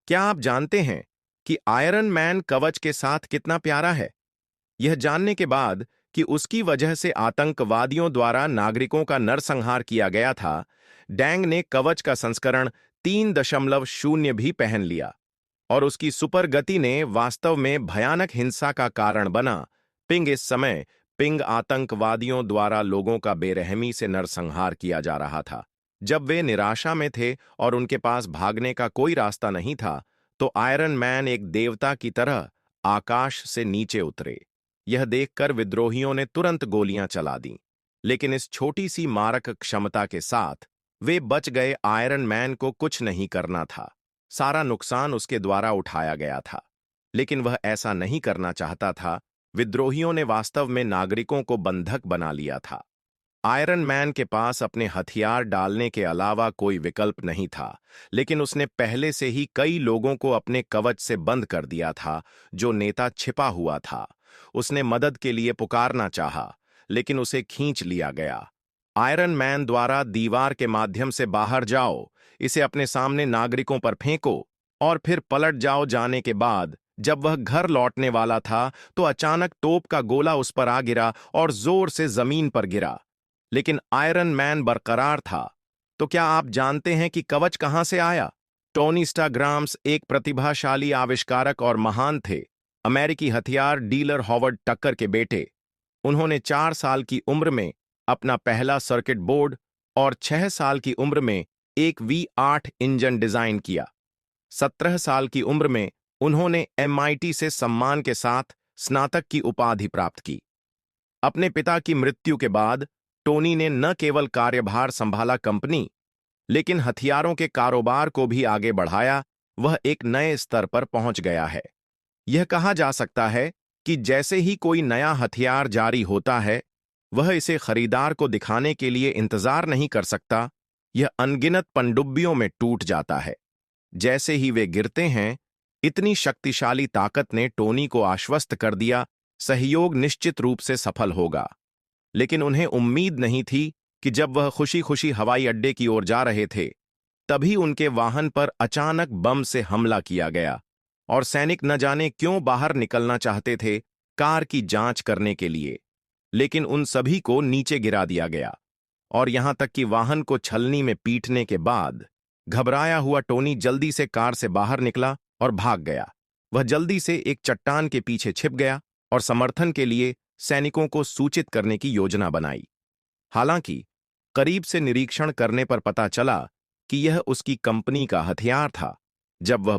क्या आप जानते हैं कि आयरन मैन कवच के साथ कितना प्यारा है? यह जानने के बाद कि उसकी वजह से आतंकवादियों द्वारा नागरिकों का नरसंहार किया गया था, डैंग ने कवच का संस्करण 3.0 भी पहन लिया और उसकी सुपर गति ने वास्तव में भयानक हिंसा का कारण बना। पिंग इस समय पिंग आतंकवादियों द्वारा लोगों का बेरहमी से नरसंहार किया जा रहा था। जब वे निराशा में थे और उनके पास भागने का कोई रास्ता नहीं था, तो आयरन मैन एक देवता की तरह आकाश से नीचे उतरे। यह देखकर विद्रोहियों ने तुरंत गोलियां चला दीं, लेकिन इस छोटी सी मारक क्षमता के साथ वे बच गए। आयरन मैन को कुछ नहीं करना था, सारा नुकसान उसके द्वारा उठाया गया था, लेकिन वह ऐसा नहीं करना चाहता था। विद्रोहियों ने वास्तव में नागरिकों को बंधक बना लिया था। आयरन मैन के पास अपने हथियार डालने के अलावा कोई विकल्प नहीं था, लेकिन उसने पहले से ही कई लोगों को अपने कवच से बंद कर दिया था। जो नेता छिपा हुआ था, उसने मदद के लिए पुकारना चाहा, लेकिन उसे खींच लिया गया। आयरन मैन द्वारा दीवार के माध्यम से बाहर जाओ, इसे अपने सामने नागरिकों पर फेंको और फिर पलट जाओ। जाने के बाद जब वह घर लौटने वाला था, तो अचानक तोप का गोला उस पर आ गिरा और जोर से जमीन पर गिरा, लेकिन आयरन मैन बरकरार था। तो क्या आप जानते हैं कि कवच कहां से आया? टोनी स्टाग्राम्स एक प्रतिभाशाली आविष्कारक और महान थे, अमेरिकी हथियार डीलर हॉवर्ड टक्कर के बेटे। उन्होंने 4 साल की उम्र में अपना पहला सर्किट बोर्ड और 6 साल की उम्र में एक V8 इंजन डिजाइन किया। 17 साल की उम्र में उन्होंने MIT से सम्मान के साथ स्नातक की उपाधि प्राप्त की। अपने पिता की मृत्यु के बाद टोनी ने न केवल कार्यभार संभाला कंपनी, लेकिन हथियारों के कारोबार को भी आगे बढ़ाया। वह एक नए स्तर पर पहुंच गया है। यह कहा जा सकता है कि जैसे ही कोई नया हथियार जारी होता है, वह इसे खरीदार को दिखाने के लिए इंतजार नहीं कर सकता। यह अनगिनत पनडुब्बियों में टूट जाता है। जैसे ही वे गिरते हैं, इतनी शक्तिशाली ताकत ने टोनी को आश्वस्त कर दिया, सहयोग निश्चित रूप से सफल होगा। लेकिन उन्हें उम्मीद नहीं थी कि जब वह खुशी खुशी हवाई अड्डे की ओर जा रहे थे, तभी उनके वाहन पर अचानक बम से हमला किया गया और सैनिक न जाने क्यों बाहर निकलना चाहते थे कार की जांच करने के लिए, लेकिन उन सभी को नीचे गिरा दिया गया और यहां तक कि वाहन को छलनी में पीटने के बाद घबराया हुआ टोनी जल्दी से कार से बाहर निकला और भाग गया। वह जल्दी से एक चट्टान के पीछे छिप गया और समर्थन के लिए सैनिकों को सूचित करने की योजना बनाई। हालांकि करीब से निरीक्षण करने पर पता चला कि यह उसकी कंपनी का हथियार था। जब वह